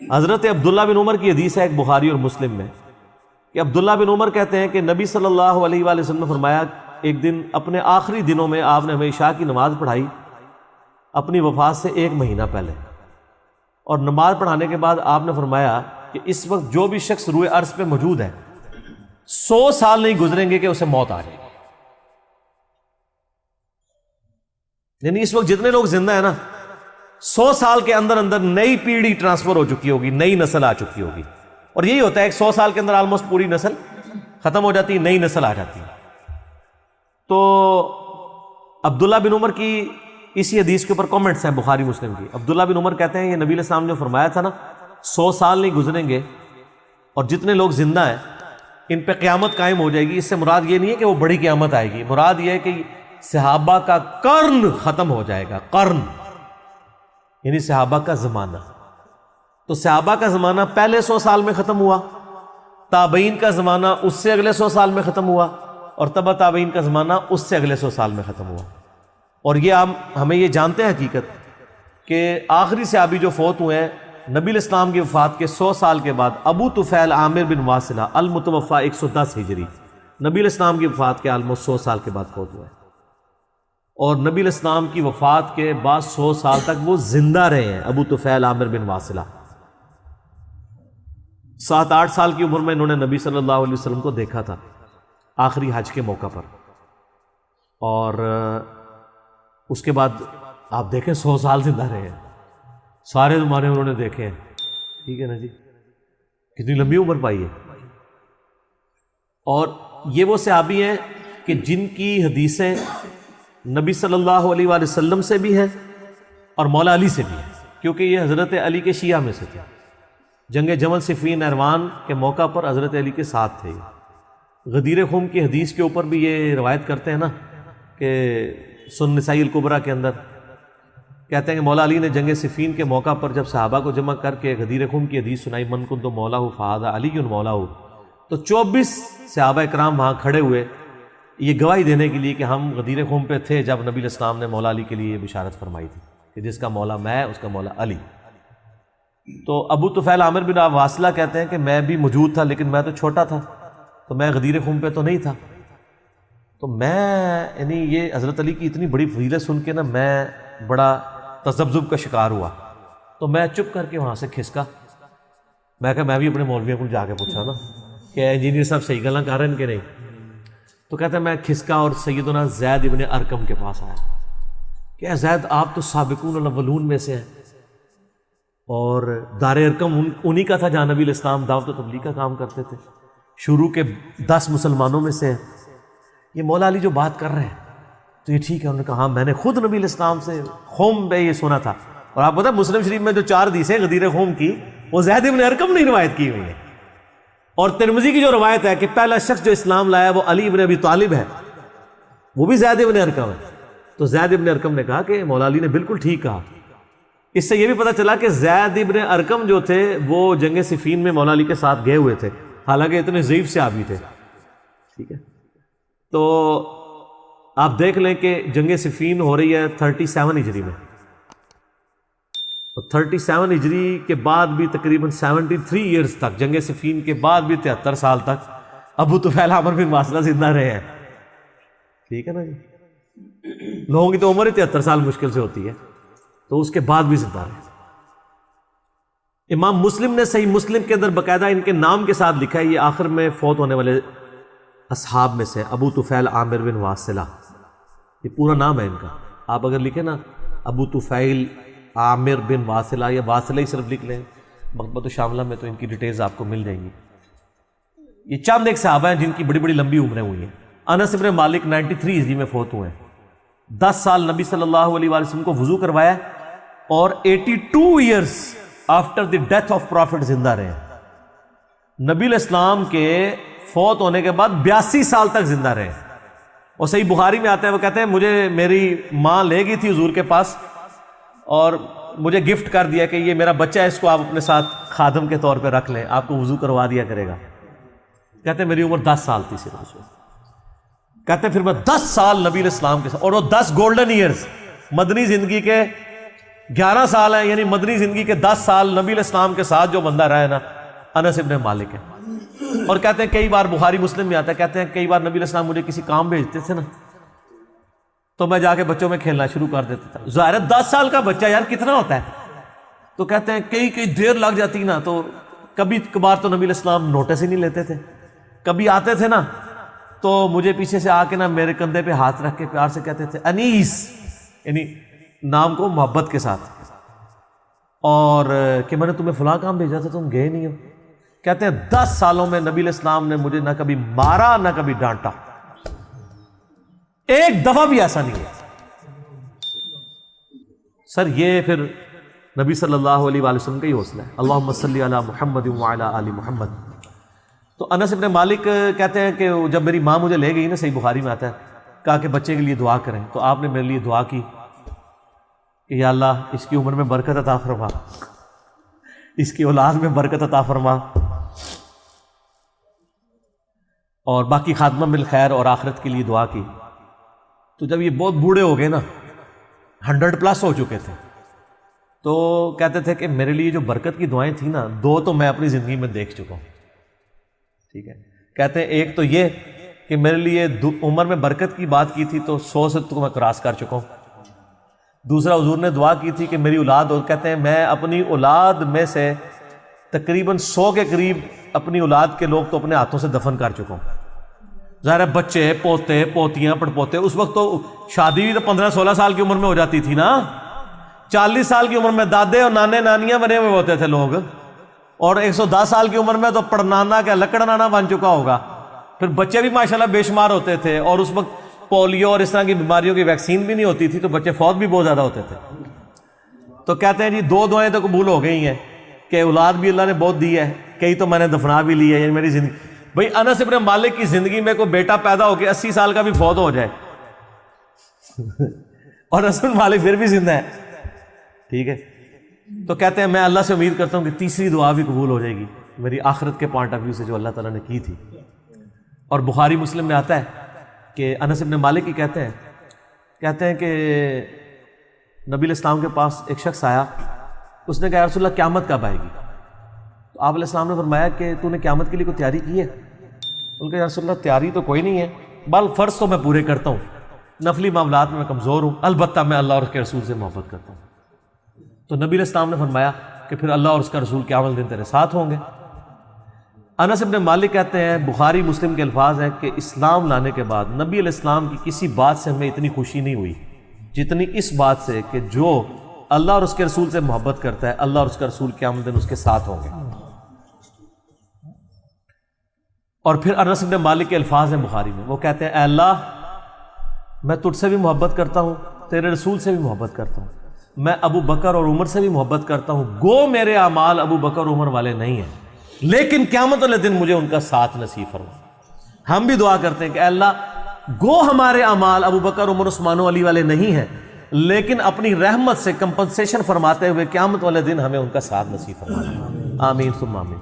حضرت عبداللہ بن عمر کی حدیث ہے ایک بخاری اور مسلم میں کہ عبداللہ بن عمر کہتے ہیں کہ نبی صلی اللہ علیہ وآلہ وسلم نے فرمایا ایک دن اپنے آخری دنوں میں آپ نے ہمیں عشاء کی نماز پڑھائی اپنی وفات سے 1 مہینہ پہلے، اور نماز پڑھانے کے بعد آپ نے فرمایا کہ اس وقت جو بھی شخص روئے عرض پہ موجود ہے 100 سال نہیں گزریں گے کہ اسے موت آ جائے گی۔ یعنی اس وقت جتنے لوگ زندہ ہیں نا 100 سال کے اندر اندر نئی پیڑھی ٹرانسفر ہو چکی ہوگی، نئی نسل آ چکی ہوگی، اور یہی ہوتا ہے کہ 100 سال کے اندر آلموسٹ پوری نسل ختم ہو جاتی ہے، نئی نسل آ جاتی ہے۔ تو عبداللہ بن عمر کی اسی حدیث کے اوپر کامنٹس ہیں بخاری مسلم کی۔ عبداللہ بن عمر کہتے ہیں یہ نبی علیہ السلام نے جو فرمایا تھا نا 100 سال نہیں گزریں گے اور جتنے لوگ زندہ ہیں ان پہ قیامت قائم ہو جائے گی، اس سے مراد یہ نہیں ہے کہ وہ بڑی قیامت آئے گی، مراد یہ ہے کہ صحابہ کا قرن ختم ہو جائے گا، قرن یعنی صحابہ کا زمانہ۔ تو صحابہ کا زمانہ پہلے 100 سال میں ختم ہوا، تابعین کا زمانہ اس سے اگلے 100 سال میں ختم ہوا، اور تبع تابعین کا زمانہ اس سے اگلے 100 سال میں ختم ہوا۔ اور یہ ہمیں یہ جانتے ہیں حقیقت کہ آخری صحابی جو فوت ہوئے ہیں نبی علیہ السلام کی وفات کے 100 سال کے بعد، ابو طفیل عامر بن واصلہ المتوفی 110 ہجری، نبی علیہ السلام کی وفات کے آلموسٹ 100 سال کے بعد فوت ہوئے، اور نبی علیہ السلام کی وفات کے بعد 100 سال تک وہ زندہ رہے ہیں۔ ابو طفیل عامر بن واصلہ 7-8 سال کی عمر میں انہوں نے نبی صلی اللہ علیہ وسلم کو دیکھا تھا آخری حج کے موقع پر، اور اس کے بعد آپ دیکھیں 100 سال زندہ رہے ہیں، سارے زمانے انہوں نے دیکھے ہیں، ٹھیک ہے نا جی، کتنی لمبی عمر پائی ہے۔ اور یہ وہ صحابی ہیں کہ جن کی حدیثیں نبی صلی اللہ علیہ وآلہ وسلم سے بھی ہیں اور مولا علی سے بھی ہیں، کیونکہ یہ حضرت علی کے شیعہ میں سے تھے۔ جنگ جمل صفین نہروان کے موقع پر حضرت علی کے ساتھ تھے۔ غدیر خم کی حدیث کے اوپر بھی یہ روایت کرتے ہیں نا کہ سنن نسائی الکبریٰ کے اندر کہتے ہیں کہ مولا علی نے جنگ صفین کے موقع پر جب صحابہ کو جمع کر کے غدیر خم کی حدیث سنائی، من کنت مولا فہذا علی مولا، تو 24 صحابہ اکرام وہاں کھڑے ہوئے یہ گواہی دینے کے لیے کہ ہم غدیر خم پہ تھے جب نبی علیہ السلام نے مولا علی کے لیے یہ بشارت فرمائی تھی کہ جس کا مولا میں اس کا مولا علی۔ تو ابو طفیل عامر بن واصلہ کہتے ہیں کہ میں بھی موجود تھا، لیکن میں تو چھوٹا تھا، تو میں غدیر خم پہ تو نہیں تھا، تو میں یعنی یہ حضرت علی کی اتنی بڑی فضیلت سن کے نا میں بڑا تذبذب کا شکار ہوا، تو میں چپ کر کے وہاں سے کھسکا۔ میں کہا میں بھی اپنے مولویوں کو جا کے پوچھا نا کہ انجینئر صاحب صحیح گلاں کر رہے ہیں کہ نہیں، تو کہتا ہے میں کھسکا اور سیدنا زید ابن ارقم کے پاس آیا کہ اے زید آپ تو سابقون الاولون میں سے ہیں، اور دار ارقم انہی کا تھا جہاں نبی علیہ السلام دعوت و تبلیغ کا کام کرتے تھے، شروع کے 10 مسلمانوں میں سے ہیں، یہ مولا علی جو بات کر رہے ہیں تو یہ ٹھیک ہے؟ انہوں نے کہا ہاں میں نے خود نبی علیہ السلام سے خم پہ یہ سنا تھا، اور آپ پتہ مسلم شریف میں جو 4 حدیثیں غدیر خم کی وہ زید ابن ارقم نے روایت کی ہوئی ہے، اور ترمذی کی جو روایت ہے کہ پہلا شخص جو اسلام لایا وہ علی ابن ابی طالب ہے، وہ بھی زید ابن ارقم ہے۔ تو زید ابن ارقم نے کہا کہ مولا علی نے بالکل ٹھیک کہا۔ اس سے یہ بھی پتہ چلا کہ زید ابن ارقم جو تھے وہ جنگ صفین میں مولا علی کے ساتھ گئے ہوئے تھے، حالانکہ اتنے ضعیف صحابی تھے، ٹھیک ہے۔ تو آپ دیکھ لیں کہ جنگ صفین ہو رہی ہے 37 ہجری میں، اور 37 ہجری کے بعد بھی تقریباً 73 ایئرز تک، جنگ صفین کے بعد بھی 73 سال تک ابو طفیل عامر بن واصلہ زندہ رہے ہیں، ٹھیک ہے نا جی۔ لوگوں کی تو عمر ہی 73 سال مشکل سے ہوتی ہے، تو اس کے بعد بھی زندہ رہے۔ امام مسلم نے صحیح مسلم کے اندر باقاعدہ ان کے نام کے ساتھ لکھا ہے، یہ آخر میں فوت ہونے والے اصحاب میں سے ابو طفیل عامر بن واصلہ، یہ پورا نام ہے ان کا۔ آپ اگر لکھیں نا ابو طفیل عامر بن واصلہ یا واصلہ ہی صرف لکھ لیں مکتبۃ شاملہ میں تو ان کی ڈیٹیلز آپ کو مل جائیں گی۔ یہ چند ایک صحابہ ہیں جن کی بڑی بڑی لمبی عمریں ہوئی ہیں۔ انس بن مالک 93 ہجری میں فوت ہوئے ہیں، 10 سال نبی صلی اللہ علیہ وآلہ وسلم کو وضو کروایا، اور 82 years after the death of prophet زندہ رہے ہیں۔ نبی علیہ السلام کے فوت ہونے کے بعد 82 سال تک زندہ رہے، اور صحیح بخاری میں آتا ہے وہ کہتے ہیں مجھے میری ماں لے گئی تھی حضور کے پاس اور مجھے گفٹ کر دیا کہ یہ میرا بچہ ہے، اس کو آپ اپنے ساتھ خادم کے طور پہ رکھ لیں، آپ کو وضو کروا دیا کرے گا۔ کہتے ہیں میری عمر 10 سال تھی صرف اس وقت۔ کہتے ہیں پھر میں 10 سال نبی علیہ السلام کے ساتھ، اور وہ 10 گولڈن ایئرز مدنی زندگی کے 11 سال ہیں، یعنی مدنی زندگی کے 10 سال نبی علیہ السلام کے ساتھ جو بندہ رہا ہے نا، انس ابن مالک ہے۔ اور کہتے ہیں کئی بار بخاری مسلم میں آتا ہے، کہتے ہیں کئی بار نبی علیہ السلام مجھے کسی کام بھیجتے تھے نا، تو میں جا کے بچوں میں کھیلنا شروع کر دیتا تھا۔ ظاہر 10 سال کا بچہ یار کتنا ہوتا ہے، تو کہتے ہیں کئی دیر لگ جاتی نا، تو کبھی کبھار تو نبی علیہ السلام نوٹس ہی نہیں لیتے تھے، کبھی آتے تھے نا تو مجھے پیچھے سے آ کے نا میرے کندھے پہ ہاتھ رکھ کے پیار سے کہتے تھے انیس، یعنی نام کو محبت کے ساتھ، اور کہ میں نے تمہیں فلاں کام بھیجا تھا تم گئے نہیں ہو۔ کہتے ہیں 10 سالوں میں نبی علیہ السلام نے مجھے نہ کبھی مارا نہ کبھی ڈانٹا، ایک دفعہ بھی ایسا نہیں ہے۔ سر یہ پھر نبی صلی اللہ علیہ وآلہ وسلم کا ہی حوصلہ ہے۔ اللہم صلی علی محمد وعلی آل محمد۔ تو انس ابن مالک کہتے ہیں کہ جب میری ماں مجھے لے گئی نا، صحیح بخاری میں آتا ہے، کہا کہ بچے کے لیے دعا کریں، تو آپ نے میرے لیے دعا کی کہ یا اللہ اس کی عمر میں برکت عطا فرما، اس کی اولاد میں برکت عطا فرما، اور باقی خاتمہ بالخیر اور آخرت کے لیے دعا کی۔ تو جب یہ بہت بوڑھے ہو گئے نا، 100+ ہو چکے تھے، تو کہتے تھے کہ میرے لیے جو برکت کی دعائیں تھیں نا، 2 تو میں اپنی زندگی میں دیکھ چکا ہوں، ٹھیک ہے۔ کہتے ہیں ایک تو یہ کہ میرے لیے عمر میں برکت کی بات کی تھی تو 100 سے تو میں کراس کر چکا ہوں۔ دوسرا حضور نے دعا کی تھی کہ میری اولاد، اور کہتے ہیں میں اپنی اولاد میں سے تقریباً 100 کے قریب اپنی اولاد کے لوگ تو اپنے ہاتھوں سے دفن کر چکا ہوں۔ ظاہر ہے بچے پوتے پوتیاں پڑپوتے، اس وقت تو شادی بھی تو 15-16 سال کی عمر میں ہو جاتی تھی نا، 40 سال کی عمر میں دادے اور نانے نانیاں بنے ہوئے ہوتے تھے لوگ، اور 110 سال کی عمر میں تو پڑنانا کیا لکڑنانا بن چکا ہوگا۔ پھر بچے بھی ماشاءاللہ بے شمار ہوتے تھے، اور اس وقت پولیو اور اس طرح کی بیماریوں کی ویکسین بھی نہیں ہوتی تھی، تو بچے فوت بھی بہت زیادہ ہوتے تھے۔ تو کہتے ہیں جی 2 دعائیں تو قبول ہو گئی ہیں کہ اولاد بھی اللہ نے بہت دی ہے، کئی تو میں نے دفنا بھی لی ہے، یعنی میری زندگی۔ بھائی انس ابن مالک کی زندگی میں کوئی بیٹا پیدا ہو کے 80 سال کا بھی فوت ہو جائے اور انس ابن مالک پھر بھی زندہ ہے، ٹھیک ہے۔ تو کہتے ہیں میں اللہ سے امید کرتا ہوں کہ تیسری دعا بھی قبول ہو جائے گی میری آخرت کے پوائنٹ آف ویو سے جو اللہ تعالیٰ نے کی تھی۔ اور بخاری مسلم میں آتا ہے کہ انس ابن مالک ہی کہتے ہیں کہ نبی علیہ السلام کے پاس ایک شخص آیا، اس نے کہا یا رسول اللہ قیامت کب آئے گی؟ تو آپ علیہ السلام نے فرمایا کہ تو نے قیامت کے لیے کوئی تیاری کی ہے؟ ان کا یا رسول اللہ تیاری تو کوئی نہیں ہے، بل فرض تو میں پورے کرتا ہوں، نفلی معاملات میں کمزور ہوں، البتہ میں اللہ اور اس کے رسول سے محبت کرتا ہوں۔ تو نبی علیہ السلام نے فرمایا کہ پھر اللہ اور اس کا رسول قیامت دن تیرے ساتھ ہوں گے۔ انس ابن مالک کہتے ہیں، بخاری مسلم کے الفاظ ہیں کہ اسلام لانے کے بعد نبی علیہ السلام کی کسی بات سے ہمیں اتنی خوشی نہیں ہوئی جتنی اس بات سے کہ جو اللہ اور اس کے رسول سے محبت کرتا ہے، اللہ اور اس کا رسول قیامت دن اس کے ساتھ ہوں گے۔ اور پھر انس ابن مالک کے الفاظ ہیں بخاری میں، وہ کہتے ہیں اے اللہ میں تجھ سے بھی محبت کرتا ہوں، تیرے رسول سے بھی محبت کرتا ہوں، میں ابو بکر اور عمر سے بھی محبت کرتا ہوں، گو میرے اعمال ابو بکر اور عمر والے نہیں ہیں، لیکن قیامت والے دن مجھے ان کا ساتھ نصیب فرما۔ ہم بھی دعا کرتے ہیں کہ اے اللہ گو ہمارے اعمال ابو بکر عمر عثمان و علی والے نہیں ہیں، لیکن اپنی رحمت سے کمپنسیشن فرماتے ہوئے قیامت والے دن ہمیں ان کا ساتھ نصیب فرما۔ آمین ثم آمین۔